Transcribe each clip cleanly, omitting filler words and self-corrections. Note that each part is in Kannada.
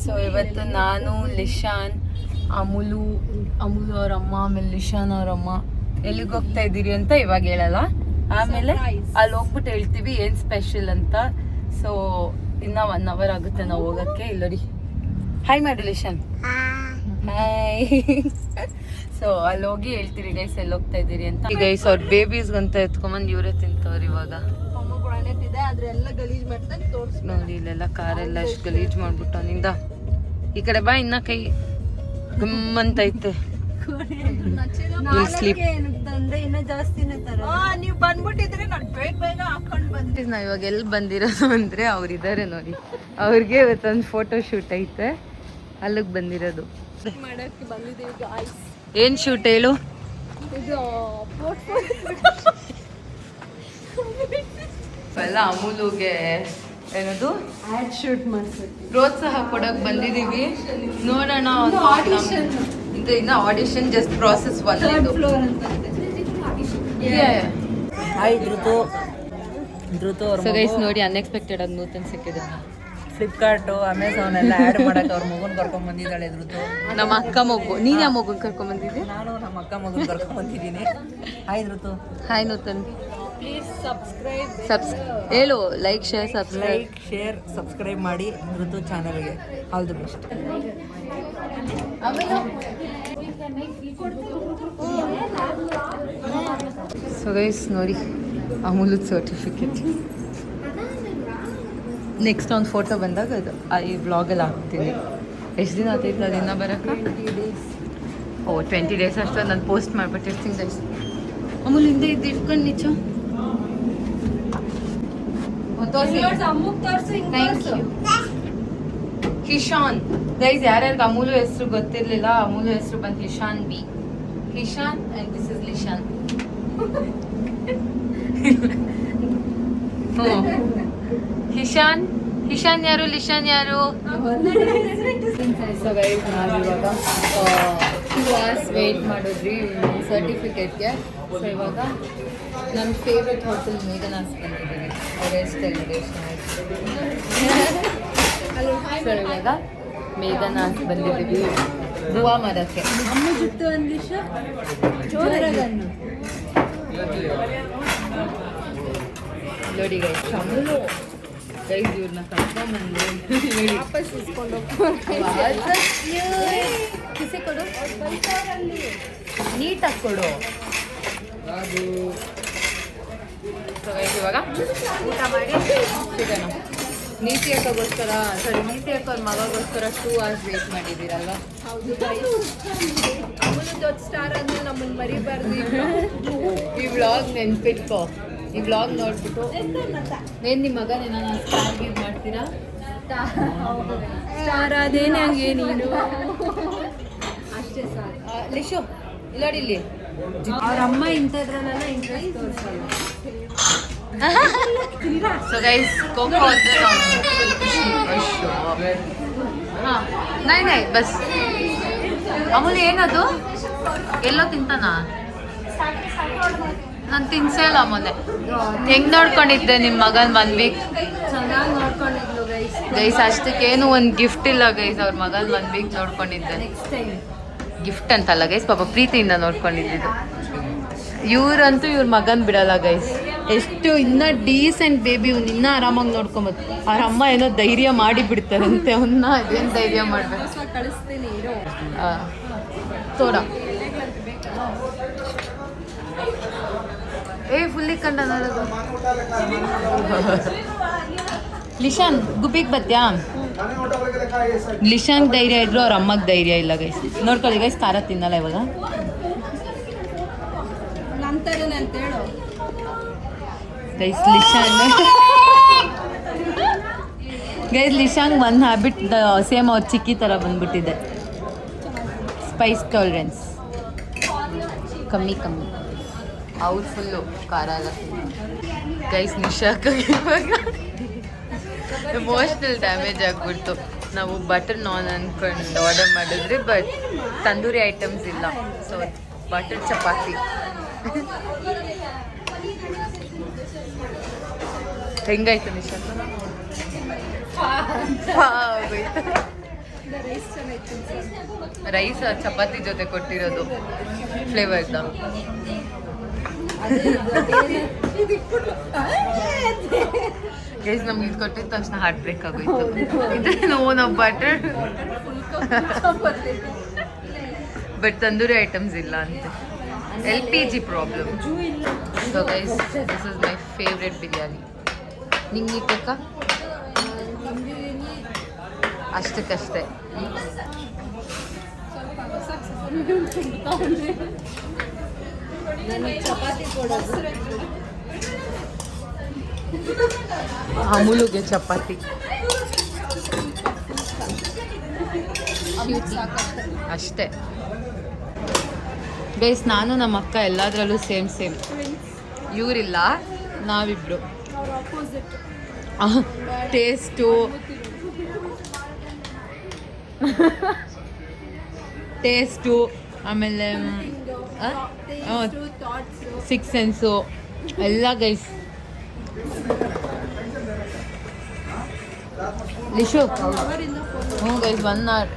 ಸೊ ಇವತ್ತು ನಾನು ಲಿಶಾನ್ ಅಮುಲು ಅವ್ರ ಅಮ್ಮ ಆಮೇಲೆ ಲಿಶಾನ್ ಅವ್ರ ಅಮ್ಮ ಎಲ್ಲಿಗೆ ಹೋಗ್ತಾ ಇದ್ದೀರಿ ಅಂತ ಇವಾಗ ಹೇಳಲ್ಲ, ಆಮೇಲೆ ಅಲ್ಲಿ ಹೋಗ್ಬಿಟ್ಟು ಹೇಳ್ತೀವಿ ಏನ್ ಸ್ಪೆಷಲ್ ಅಂತ. ಸೊ ಇನ್ನ 1 hour ಆಗುತ್ತೆ ನಾವು ಹೋಗಕ್ಕೆ. ಇಲ್ಲರಿ ಹಾಯ್ ಮಾಡಿ ಲಿಶಾನ್. ಹಾಯ್. ಸೊ ಅಲ್ಲಿ ಹೋಗಿ ಹೇಳ್ತೀರಿ ಗೈಸ್ ಎಲ್ಲಿ ಹೋಗ್ತಾ ಇದ್ದೀರಿ ಅಂತ. ಗೈಸ್ ಅವ್ರ ಬೇಬೀಸ್ಗಂತ ಎತ್ಕೊಂಬಂದು ಇವರೇ ತಿಂತವ್ರು ಇವಾಗ. ನೋಡಿ ಇಲ್ಲೆಲ್ಲ ಕಾರೆಲ್ಲ ಅಷ್ಟು ಗಲೀಜ್ ಮಾಡ್ಬಿಟ್ಟು ಅವನಿಂದ. ಈ ಕಡೆ ಬಾ, ಇನ್ನ ಕೈ ಗಮ್ಮಂತೈತೆ. ನಾವ್ ಇವಾಗ ಎಲ್ಲಿ ಬಂದಿರೋದು ಅಂದ್ರೆ ಅವ್ರಿದ್ದಾರೆ ನೋಡಿ, ಅವ್ರಿಗೆ ಇವತ್ತೊಂದು ಫೋಟೋ ಶೂಟ್ ಐತೆ, ಅಲ್ಲಿಗೆ ಬಂದಿರೋದು. ಏನ್ ಶೂಟ್ ಹೇಳು? ಎಲ್ಲ ಅಮೂಲ್ಗೆ ಏನದು ಆಡ್ ಶೂಟ್ ಮಾಡ್ತೀವಿ, ಪ್ರೋತ್ಸಾಹ ಕೊಡಕ್ ಬಂದಿದೀವಿ. ನೋಡೋಣ, ಇದು ಇನ್ನ ಆಡಿಷನ್ ಜಸ್ಟ್ ಪ್ರಾಸೆಸ್ ಬಂದಿದ್ದು. ಸೊ ಗೈಸ್ ನೋಡಿ, ಅನ್ಎಕ್ಸ್ಪೆಕ್ಟೆಡ್ ಆಗಿ ನೂತನ್ ಸಿಕ್ಕಿದೆ. ಫ್ಲಿಪ್ಕಾರ್ಟು, ಅಮೆಝಾನ್ ಎಲ್ಲ ಆ್ಯಡ್ ಮಾಡಕ್ಕೆ ಅವ್ರ ಮಗನ್ ಕರ್ಕೊಂಡ್ ಬಂದಿದ್ದಾಳೆ ಧೃತು. ನಮ್ಮ ಅಕ್ಕ ಮಗು. ನೀನ್ ಯಾವ ಮಗನ್ ಕರ್ಕೊಂಡ್ ಬಂದಿದ್ದೆ? ನಾನು ನಮ್ಮ ಅಕ್ಕ ಮಗನ್ ಕರ್ಕೊಂಡ್ ಬಂದಿದ್ದೀನಿ. ಹಾಯ್ ಧೃತು. ಹಾಯ್ ನೂತನ್. ಹೇಳು, ಲೈಕ್ ಶೇರ್ ಸಬ್ಸ್ಕ್ರೈಬ್ ಮಾಡಿ ಧೃತು ಚಾನಲ್ಗೆ. All the best. So guys ನೋಡಿ, ಅಮೂಲ್ದ ಸರ್ಟಿಫಿಕೇಟ್. ನೆಕ್ಸ್ಟ್ ಒಂದು ಫೋಟೋ ಬಂದಾಗ ಅದು ಈ ವ್ಲಾಗಲ್ಲಿ ಹಾಕ್ತೀನಿ. ಎಷ್ಟು ದಿನ ಆಗ್ತೈತೆ ಅದಿನ್ನ ಬರೋಕ್ಕೆ? 20 days ಅಷ್ಟು. ನಾನು ಪೋಸ್ಟ್ ಮಾಡಿಬಿಟ್ಟಿರ್ತೀನಿ ಗೈಸ್. ಅಮೂಲ್ ಹಿಂದೆ ಇದ್ದು ಇಟ್ಕೊಂಡು ನಿಜ. ಕಿಶಾನ್ ಗೈಸ್, ಯಾರ್ಯಾರಿಗೆ ಅಮೂಲು ಹೆಸರು ಗೊತ್ತಿರಲಿಲ್ಲ, ಅಮೂಲು ಹೆಸರು ಬಂದು Kishan B. Kishan and this is Lishan. Hishan ಯಾರು, ಲಿಶಾನ್ ಯಾರು? ಸೊ ಗೈಸ್, ನಾವಿವಾಗ 2 hours ವೇಟ್ ಮಾಡಿದ್ರಿ ಸರ್ಟಿಫಿಕೇಟ್ಗೆ. ಸೊ ಇವಾಗ ನನ್ನ ಫೇವ್ರೆಟ್ ಹೋಟೆಲ್ ಮೇಘನಾಸ್ ಬಂದಿದ್ದೀವಿ. ಸೊ ಇವಾಗ ಮೇಘನಾಸ್ ಬಂದಿದ್ದೀವಿ ಹೂವು ಮರಕ್ಕೆ. ನೋಡಿ ಗೈಸ್, ಅಮೂಲು ಗೈಸ್ ಇವ್ರನ್ನ ಕರ್ಕೊಂಡ್ಬಂದು ವಾಪಸ್ ಇಸ್ಕೊಂಡು ಕಿಸೆ ಕೊಡು, ನೀಟಾಗಿ ಕೊಡು. ಇವಾಗ ಊಟ ಮಾಡಿ ಸಿಗೋಣ. ನೀತಿ ಅಕ್ಕಗೋಸ್ಕರ, ನೀತಿ ಅಕ್ಕ ಅವ್ರ ಮಗಗೋಸ್ಕರ 2 hours ವೇಟ್ ಮಾಡಿದ್ದೀರಲ್ವ? ಹೌದು. ಸ್ಟಾರ್ ಅಂದ್ರೆ ನಮ್ಮನ್ನು ಮರಿಬಾರ್ದು. ಈ ವ್ಲಾಗ್ ನೆನ್ಪಿಟ್ಕೋ. ಈ ವ್ಲಾಗ್ ನೋಡ್ಬಿಟ್ಟು ಏನು ನಿಮ್ಮ ಮಗನೇನ ಸ್ಟಾರ್ ಗಿವ್ ಮಾಡ್ತೀರಾ? ಸ್ಟಾರ್ ಅದೇನಾಗೆ ನೀನು ಅಷ್ಟೇ ಸಾಕು. ಲಿಶು ಇಲ್ಲೋಡಿ, ಇಲ್ಲಿ ಅವ್ರ ಅಮ್ಮ ಇಂಥದ್ರಲ್ಲೆಲ್ಲ ಇಂಟ್ರೆಸ್ಟ್ ತೋರಿಸಲ್ಲ. ಸೊ ಗೈಸ್, ಖೋಖೋ ಅಂದರೆ ಹಾಂ ನೈ ಬಸ್. ಅಮೂಲ್ ಏನದು? ಎಲ್ಲೋ ತಿಂತಾನ? ನಾನು ತಿನ್ಸೇ ಇಲ್ಲ ಮೊನ್ನೆ. ಹೆಂಗೆ ನೋಡ್ಕೊಂಡಿದ್ದೆ ನಿಮ್ಮ ಮಗನ 1 week? ಚೆನ್ನಾಗಿ ನೋಡ್ಕೊಂಡಿದ್ಲು ಗೈಸ್. ಅಷ್ಟಕ್ಕೇನು ಒಂದು ಗಿಫ್ಟ್ ಇಲ್ಲ ಗೈಸ್. ಅವ್ರ ಮಗನ 1 week ನೋಡ್ಕೊಂಡಿದ್ದೆ. ನೆಕ್ಸ್ಟ್ ಟೈಮ್ ಗಿಫ್ಟ್ ಅಂತಲ್ಲ ಗೈಸ್, ಪಾಪ ಪ್ರೀತಿಯಿಂದ ನೋಡ್ಕೊಂಡಿದ್ದು. ಇವ್ರಂತೂ ಇವ್ರ ಮಗನ್ ಬಿಡಲ್ಲ ಗೈಸ್. ಎಷ್ಟು ಇನ್ನ ಡೀಸೆಂಟ್ ಬೇಬಿ, ಇವ್ನು ಇನ್ನೂ ಆರಾಮಾಗಿ ನೋಡ್ಕೊಬೋದು. ಅವ್ರ ಅಮ್ಮ ಏನೋ ಧೈರ್ಯ ಮಾಡಿ ಬಿಡ್ತಾರಂತೆ ಅವನ್ನ. ಅದೇನು ಧೈರ್ಯ ಮಾಡ್ಬೇಕು? ತೋಡ ಫುಲ್ಲಿ ಕಂಡ ನೋಡೋದು. ಲಿಶಾನ್ ಗುಬ್ಬಿಗೆ ಬತ್ತ್ಯಾ? ಲಿಶಾನ್ ಧೈರ್ಯ ಇದ್ರು ಅವ್ರ ಅಮ್ಮಗೆ ಧೈರ್ಯ ಇಲ್ಲ ಗೈಸ್. ನೋಡ್ಕೊಳ್ಳಿ ಗೈಸ್, ಖಾರ ತಿನ್ನಲ್ಲ ಇವಾಗ. ಗೈಸ್ ಲಿಶಾನ್ ಒಂದು ಹ್ಯಾಬಿಟ್ ಸೇಮ್ ಅವ್ರ ಚಿಕ್ಕಿ ಥರ ಬಂದ್ಬಿಟ್ಟಿದೆ. ಸ್ಪೈಸ್ ಟಾಲರೆನ್ಸ್ ಕಮ್ಮಿ. ಅವ್ರು ಫುಲ್ಲು ಖಾರ ಎಲ್ಲ. ಗೈಸ್ ನಿಶಾಕ್ ಇವಾಗ ಎಮೋಷ್ನಲ್ ಡ್ಯಾಮೇಜ್ ಆಗಿಬಿಡ್ತು. ನಾವು ಬಟರ್ ನಾನ್ ಅಂದ್ಕೊಂಡು ಆರ್ಡರ್ ಮಾಡಿದ್ರಿ, ಬಟ್ ತಂದೂರಿ ಐಟಮ್ಸ್ ಇಲ್ಲ. So butter chapati. ಹೆಂಗಾಯ್ತು ನಿಶಾಕ್? ರೈಸ್ ಚಪಾತಿ ಜೊತೆ ಕೊಟ್ಟಿರೋದು ಫ್ಲೇವರ್ದ. ಗೈಸ್ ನಮ್ಗೆ ಇದು ಕೊಟ್ಟಿದ ತಕ್ಷಣ ಹಾರ್ಟ್ ಬ್ರೇಕ್ ಆಗೋಯ್ತು. ಇದೇನು ನಾವು ಬಟರ್ ಬಟ್ ತಂದೂರಿ ಐಟಮ್ಸ್ ಇಲ್ಲ ಅಂತೆ. LPG problem. So guys this is my favourite biryani. ನಿಂಗೆ ಬೇಕಾ? ಅಷ್ಟಕ್ಕಷ್ಟೇ. ಅಮೂಲ್ಗೆ ಚಪಾತಿ ಅಷ್ಟೇ. ಗೈಸ್ ನಾನು ನಮ್ಮ ಅಕ್ಕ ಎಲ್ಲದರಲ್ಲೂ ಸೇಮ್ ಇವರಿಲ್ಲ, ನಾವಿಬ್ರು. ಟೇಸ್ಟು ಆಮೇಲೆ ಸಿಕ್ಸ್ ಸೆನ್ಸು ಎಲ್ಲ guys. Lishu guys 1 hour.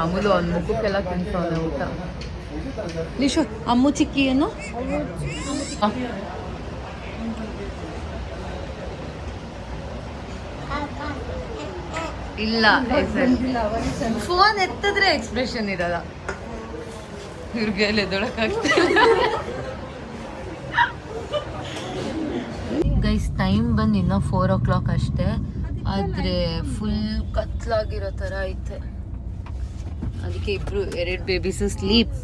Amulu ಅವ್ನ ಮುಖಕ್ಕೆಲ್ಲ ತಿನ್ಸೋನೆ ಊಟ. ಲಿಶು ಅಮ್ಮು ಚಿಕ್ಕಿ ಏನು ಇಲ್ಲ. ಫೋನ್ ಎತ್ತಿದ್ರೆ ಎಕ್ಸ್ಪ್ರೆಷನ್ ಇರಲ್ಲ. ಇವ್ರಿಗೆ ಎದೊಳಕಾಗ್ತಿಲ್ಲ. ಗೈಸ್ ಟೈಮ್ ಬಂದು ಇನ್ನೂ 4 o'clock ಅಷ್ಟೇ, ಆದರೆ ಫುಲ್ ಕತ್ಲಾಗಿರೋ ಥರ ಐತೆ. ಅದಕ್ಕೆ 2 ಬೇಬೀಸು ಸ್ಲೀಪ್.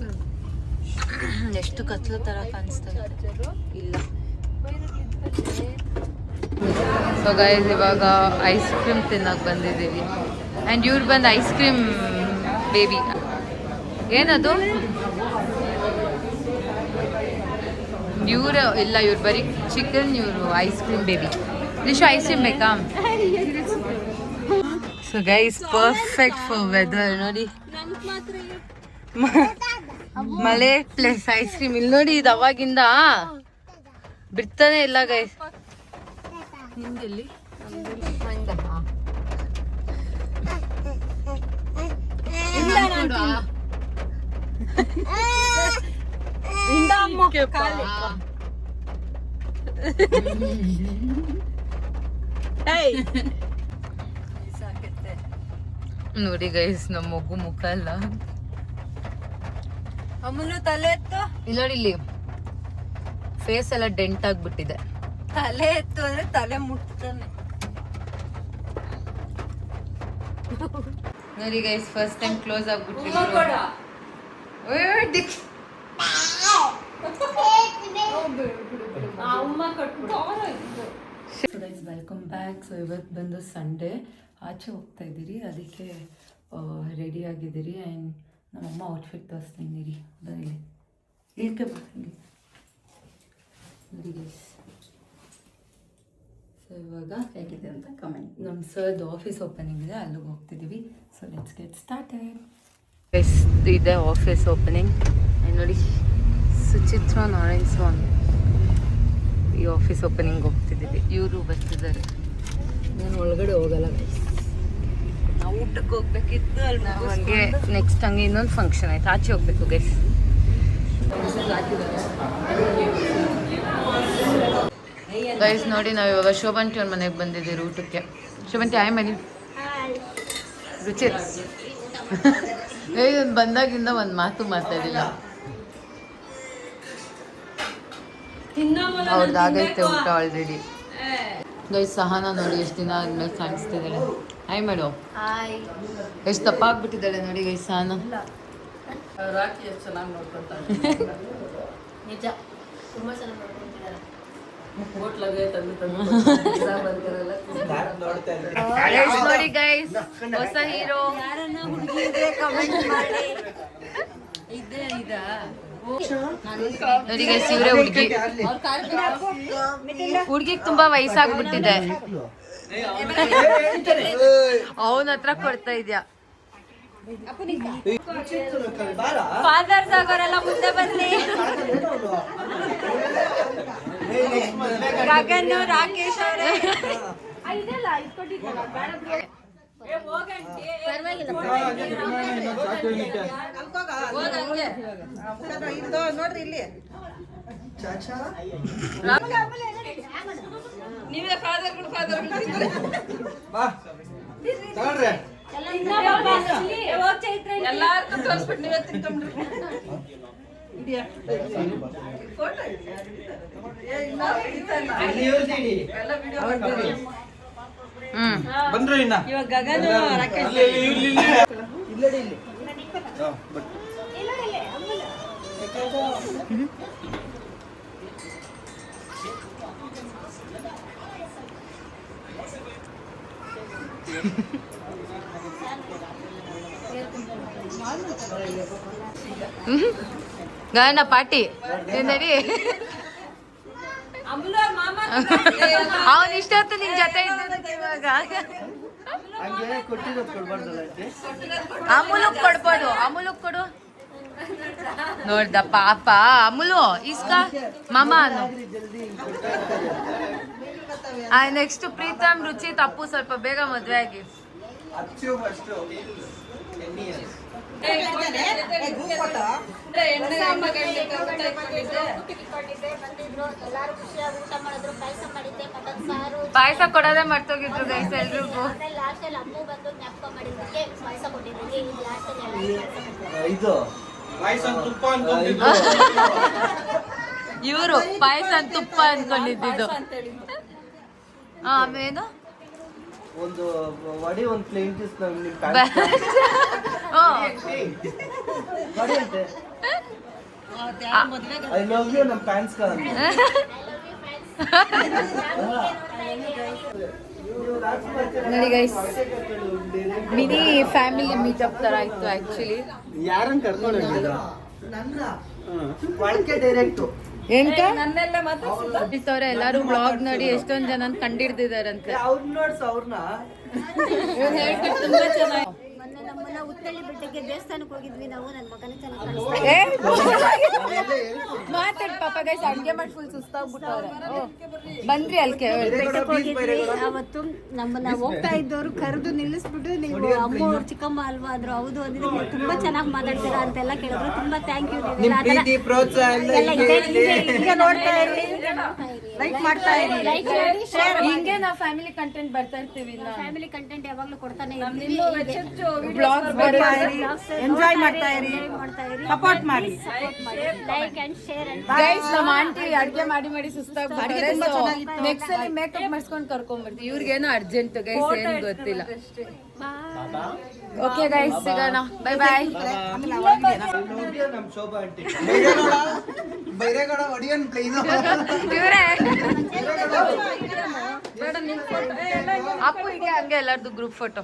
ಎಷ್ಟು ಕತ್ಲು ಥರ ಕಾಣಿಸ್ತಾ ಇದೆ. ಇಲ್ಲ. ಸೊ ಗೈಸ್ ಇವಾಗ ಐಸ್ ಕ್ರೀಮ್ ತಿನ್ನಕ್ಕೆ ಬಂದಿದ್ದೀವಿ. ಆ್ಯಂಡ್ ಇವ್ರು ಬಂದು ಐಸ್ ಕ್ರೀಮ್ ಬೇಬಿ. ಏನದು? ಇವರು ಇಲ್ಲ, ಇವ್ರು ಬರೀ ಚಿಕನ್, ಇವರು ice cream baby. Lishu ice cream ಬೇಕಾ? So guys perfect for weather. ನೋಡಿ ಮಳೆ ಪ್ಲಸ್ ಐಸ್ ಕ್ರೀಮ್. ಇಲ್ಲಿ ನೋಡಿ, ಇದು ಅವಾಗಿಂದ ಬಿಡ್ತಾನೆ ಇಲ್ಲ ಗೈಸ್. ನಿಮ್ಗೆಲ್ಲಿ ನೋಡಿ ಗೈಸ್ ನಮ್ಮ ಮಗು ಮುಖ ಎಲ್ಲ. ಅಮ್ಮನು ತಲೆ ಎತ್ತು. ಇಲ್ಲ ನೋಡಿ, ಇಲ್ಲಿ ಫೇಸ್ ಎಲ್ಲ ಡೆಂಟ್ ಆಗ್ಬಿಟ್ಟಿದೆ. ತಲೆ ಎತ್ತು ಅಂದ್ರೆ ತಲೆ ಮುಟ್ತಾನೆ. ನೋಡಿ ಗೈಸ್ ಫಸ್ಟ್ ಟೈಮ್ ಕ್ಲೋಸ್ ಆಗ್ಬಿಟ್ಟಿದ್ರು. Welcome back. ಸೊ ಇವತ್ತು ಬಂದು ಸಂಡೇ, ಆಚೆ ಹೋಗ್ತಾ ಇದ್ದೀರಿ, ಅದಕ್ಕೆ ರೆಡಿ ಆಗಿದ್ದೀರಿ. ಆ್ಯಂಡ್ ನಮ್ಮಮ್ಮ ಔಟ್ಫಿಟ್ ತೋರಿಸ್ತಿದ್ದೀರಿ. ಬರೀ ಇಲ್ಕೆ ಬರ್ತೀನಿ ನೋಡಿ ಗೈಸ್. ಸೊ ಇವಾಗ ಹೇಗಿದೆ ಅಂತ ಕಮೆಂಟ್. ನಮ್ಮ ಸರ್ದು ಆಫೀಸ್ ಓಪನಿಂಗ್ ಇದೆ, ಅಲ್ಲಿಗೆ ಹೋಗ್ತಿದ್ದೀವಿ. So let's get started. Guys ಇದೆ ಆಫೀಸ್ ಓಪನಿಂಗ್. ನೋಡಿ ಸುಚಿತ್ರಾ ನಾರಾಯಣ್ ಸ್ವಾಮಿ ಈ ಆಫೀಸ್ ಓಪನಿಂಗ್ ಹೋಗ್ತಿದ್ದೀವಿ. ಇವರು ಬರ್ತಿದ್ದಾರೆ. ನಾನು ಒಳಗಡೆ ಹೋಗಲ್ಲ ಗೈಸ್, ನಾವು ಊಟಕ್ಕೆ ಹೋಗ್ಬೇಕಿತ್ತು. ಅಲ್ಲಿ ಹಂಗೆ ನೆಕ್ಸ್ಟ್ ಹಂಗೆ ಇನ್ನೊಂದು ಫಂಕ್ಷನ್ ಆಯ್ತು, ಆಚೆ ಹೋಗ್ಬೇಕು ಗೈಸ್. ಗೈಸ್ ನೋಡಿ ನಾವು ಇವಾಗ ಶೋಭಂತಿ ಅವ್ರ ಮನೆಗೆ ಬಂದಿದ್ದೀವಿ ಊಟಕ್ಕೆ. ಶೋಭಂತಿ ಆಯ್ ಮನೆ ರುಚಿ ಬಂದಾಗಿಂದ ಒಂದು ಮಾತು ಮಾತಾಡಿಲ್ಲ. ಅವ್ರದ್ದಾಗೈತೆ ಊಟ ಆಲ್ರೆಡಿ. ಗೈಸ್ ಸಹನಾ ನೋಡಿ ಎಷ್ಟು ದಿನ ಆದ್ಮೇಲೆ ಕಾಣಿಸ್ತಿದ್ದಾಳೆ. Hi madam. ಎಷ್ಟು ದಪ್ಪ ಆಗ್ಬಿಟ್ಟಿದ್ದಾಳೆ ನೋಡಿ ಗೈಸ್ ಸಹನಾ. ರಾಖಿ ಎಷ್ಟು ಚೆನ್ನಾಗಿ ನೋಡ್ಕೊಳ್ತಾಳೆ. ನಿಜ ತುಂಬ ಚೆನ್ನಾಗಿ ನೋಡ್ಕೊಳ್ತಿದ್ದಾರೆ. ನೋಡಿ ಗೈಸ್ ಹೊಸ ಹೀರೋ. ನೋಡಿ ಗೈಸ್ ಇವರೇ ಹುಡುಗಿ. ಹುಡುಗಿಗೆ ತುಂಬಾ ವಯಸ್ಸಾಗ್ಬಿಟ್ಟಿದೆ. ಅವನ ಹತ್ರ ಕೊಡ್ತಾ ಇದ್ಯಾ? ಫಾದರ್ಸ್ ಆಗೋರೆಲ್ಲ ಮುಂದೆ ಬನ್ನಿ. ಗಗನ್ ರಾಕೇಶ್ ಅವರೇ. ನೋಡ್ರಿ ಇಲ್ಲಿ ನೀವೇ ಫಾದರ್ಗಳು ಎಲ್ಲಾರ್ಗೂ ತೋರಿಸ್ಬಿಟ್ಟು ನೀವೇ ತಿನ್ಕೊಂಡ್ರಿ ಬಂದ್ರು ಇನ್ನ ಇವಾಗ ಗಗನ ರಾಕೇಶ್ ಗಗನ ಪಾಟಿ ನಡಿ ಅವನ್ ಇಷ್ಟೊತ್ತು ನಿನ್ ಜೊತೆ ಇದ್ದ ಇವಾಗ ಅಮೂಲಕ್ ಕೊಡ್ಬೋದು ಅಮೂಲಕ್ ಕೊಡು ನೋಡ್ದ ಪಾಪ ಅಮೂಲು ಇಸ್ಕ ಮಾಮ ನೆಕ್ಸ್ಟ್ ಪ್ರೀತಮ್ ರುಚಿ ತಪ್ಪು ಸ್ವಲ್ಪ ಬೇಗ ಮದ್ವೆ ಆಗಿ ಪಾಯಸ ಕೊಡೋದೇ ಮರ್ತೋಗಿದ್ರು ಗೈಸ್ ಎಲ್ರಿಗೂ ಇವರು ಪಾಯಸ ತುಪ್ಪ ಅನ್ಕೊಂಡಿದ್ದು ಆಮೇನು ಒಂದು ವಡಿ ಒಂದು plain piece I love you ನಮ್ಮ ಪ್ಯಾಂಟ್ಸ್ ನೋಡಿ ಗೈಸ್ ಮಿನಿ ಫ್ಯಾಮಿಲಿ ಮೀಟಪ್ ತರ ಇತ್ತು ಆಕ್ಚುಲಿ ಯಾರನ್ನ ಕರ್ಕೊಂಡು ಹೋಗಿದ್ದ ನನ್ನ ಒಳಕ್ಕೆ ಡೈರೆಕ್ಟ್ ಏನ್ಕ ನನ್ನೆಲ್ಲ ಎಲ್ಲಾರು ಬ್ಲಾಗ್ ನೋಡಿ ಎಷ್ಟೊಂದ್ ಜನ ಕಂಡಿಡ್ದಿದಾರಂತೆ ಅವ್ರನ್ನ ನೋಡ್ಸ ಅವ್ರನ್ನ ತುಂಬಾ ಚೆನ್ನಾಗಿ ಮೊನ್ನೆ ನಮ್ಮನ್ನ ಉತ್ತಳ್ಳಿ ಬೆಟ್ಟಕ್ಕೆ ದೇವಸ್ಥಾನಕ್ಕೆ ಹೋಗಿದ್ವಿ ನಾವು ನನ್ನ ಮಗನೇ ಚೆನ್ನಾಗಿ ಮಾತಾಡ್ ಪಾಪ ಗೈಸ್ ಅಡ್ಗೆ ಮಾಡಿ ಫುಲ್ ಸುಸ್ತಾಗ್ಬಿಟ್ಟವ್ರೆ ಬಂದ್ರಿ ಅಲ್ಕೆ ಬೆಟ್ಟಕ್ಕೆ ಹೋಗಿದ್ವಿ ಅವತ್ತು ನಮ್ಮನ್ನ ಹೋಗ್ತಾ ಇದ್ದವರು ಕರೆದು ನಿಲ್ಲಿಸ್ಬಿಟ್ಟು ನೀವು ಅಮ್ಮ ಅವ್ರು ಚಿಕ್ಕಮ್ಮ ಅಲ್ವಾ ಅಂದ್ರು ಹೌದು ಅಂದಿದ್ರೆ ನೀವು ತುಂಬಾ ಚೆನ್ನಾಗಿ ಮಾತಾಡ್ತೀರಾ ಅಂತೆಲ್ಲ ಕೇಳಿದ್ರು ತುಂಬಾ ಥ್ಯಾಂಕ್ ಯು ಲೈಕ್ ಮಾಡ್ತಾ ಇರಿ ಹಿಂಗೆ ನಾವು ಫ್ಯಾಮಿಲಿ ಕಂಟೆಂಟ್ ಬರ್ತಾ ಇರ್ತೀವಿ ಫ್ಯಾಮಿಲಿ ಕಂಟೆಂಟ್ ಯಾವಾಗ್ಲೂ ಕೊಡ್ತಾನೆ ಬ್ಲಾಗ್ಸ್ ಎಂಜಾಯ್ ಮಾಡ್ತಾ ಇರಿ ಸಪೋರ್ಟ್ ಮಾಡಿ like and share and guys ನಮ್ಮ ಆಂಟಿ ಅಡ್ಗೆ ಮಾಡಿ ಮಾಡಿ ಸುಸ್ತಾಗ್ಬಿಟ್ಟಾರೆ ನೆಕ್ಸ್ಟ್ ಅಲ್ಲಿ ಮೇಕಪ್ ಮಾಡಿಸ್ಕೊಂಡು ಕರ್ಕೊಂಡ್ಬರ್ತೀವಿ ಇವ್ರಿಗೇನೋ ಅರ್ಜೆಂಟ್ ಗೈಸ್ ಏನು ಗೊತ್ತಿಲ್ಲ ಓಕೆ ಗೈಸ್ ಸಿಗೋಣ ಬೈ ಬಾಯ್ ನಮ್ಮ ಶೋಭಾ ಆಂಟಿ ಬೈರೇಗೌಡ ಒಡಿಯನ್ ಪ್ಲೇನು ಇವರೇ ಅಪ್ಪು ಹೀಗೆ ಹಂಗೆ ಎಲ್ಲರದು ಗ್ರೂಪ್ ಫೋಟೋ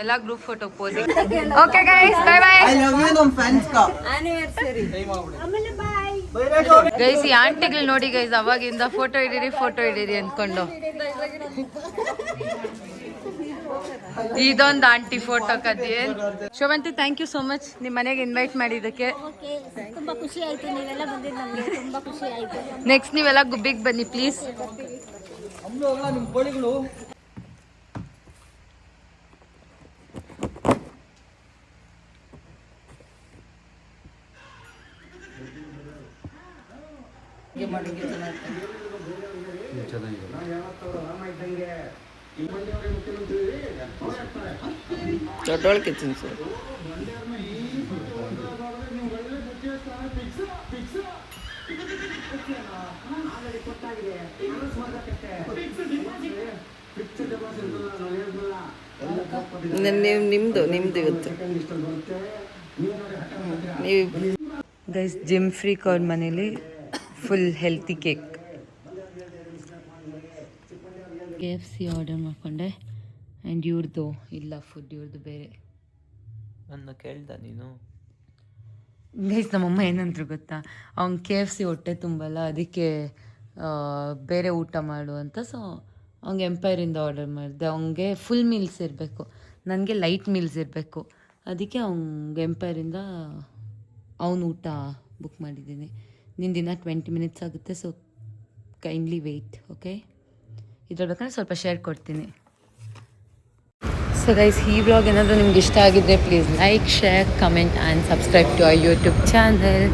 ಎಲ್ಲ group photo posing okay guys bye bye I love you ನಮ್ಮ ಫ್ಯಾನ್ಸ್ ಕಾ ಆಮೇಲೆ ಬಾಯ್ ಗೈಸ್ ಈ ಆಂಟಿಗಳು ನೋಡಿ ಗೈಸ್ ಅವಾಗಿಂದ ಫೋಟೋ ಹಿಡೀರಿ ಅಂದ್ಕೊಂಡು ಇದೊಂದು ಆಂಟಿ ಫೋಟೋ ಕದೇನ್ ಶೋಭಂತಿ ಥ್ಯಾಂಕ್ ಯು ಸೋ ಮಚ್ ನಿಮ್ಮ ಮನೆಗೆ ಇನ್ವೈಟ್ ಮಾಡಿದ್ದಕ್ಕೆ ಓಕೆ ತುಂಬಾ ಖುಷಿ ಆಯ್ತು ನೀವೆಲ್ಲ ಬಂದಿದ್ದು ನಮಗೆ ತುಂಬಾ ಖುಷಿ ಆಯ್ತು ನೆಕ್ಸ್ಟ್ ನೀವೆಲ್ಲ ಗುಬ್ಬಿಗೆ ಬನ್ನಿ ಪ್ಲೀಸ್ ನಿಮ್ಮ ಕೋಳಿಗಳು ಚಟೋಳ್ಕೆ ತಿನ್ಸು ನಿಮ್ದು ಇವತ್ತು ಗೈಸ್ ಜಿಮ್ ಫ್ರೀಕ್ ಅವ್ರ ಮನೇಲಿ full healthy cake KFC order ಮಾಡ್ಕೊಂಡೆ ಆ್ಯಂಡ್ ಇವ್ರದ್ದು ಇಲ್ಲ ಫುಡ್ ಇವ್ರದ್ದು ಬೇರೆ ನನ್ನ ಕೇಳ್ದ ನೀನು ಗೈಸ್ ನಮ್ಮಮ್ಮ ಏನಂದ್ರು ಗೊತ್ತಾ ಅವ್ನು KFC ಹೊಟ್ಟೆ ತುಂಬಲ್ಲ ಅದಕ್ಕೆ ಬೇರೆ ಊಟ ಮಾಡು ಅಂತ ಸೊ ಅವ್ನಿಗೆ ಎಂಪೈರಿಂದ ಆರ್ಡರ್ ಮಾಡಿದೆ ಅವ್ನಿಗೆ ಫುಲ್ ಮೀಲ್ಸ್ ಇರಬೇಕು ನನಗೆ ಲೈಟ್ ಮೀಲ್ಸ್ ಇರಬೇಕು ಅದಕ್ಕೆ ಅವ್ನಿಗೆ ಎಂಪೈರಿಂದ ಅವನು ಊಟ ಬುಕ್ ಮಾಡಿದ್ದೀನಿ ನಿಂದಿನ 20 ಮಿನಿಟ್ಸ್ ಆಗುತ್ತೆ ಸೊ ಕೈಂಡ್ಲಿ ವೆಯ್ಟ್ ಓಕೆ ಇದ್ರ ಬೇಕಂದ್ರೆ ಸ್ವಲ್ಪ ಶೇರ್ ಕೊಡ್ತೀನಿ ಸೊ ಗೈಸ್ ಈ ವ್ಲಾಗ್ ಏನಾದರೂ ನಿಮ್ಗೆ ಇಷ್ಟ ಆಗಿದ್ರೆ please like share comment and subscribe to our YouTube channel.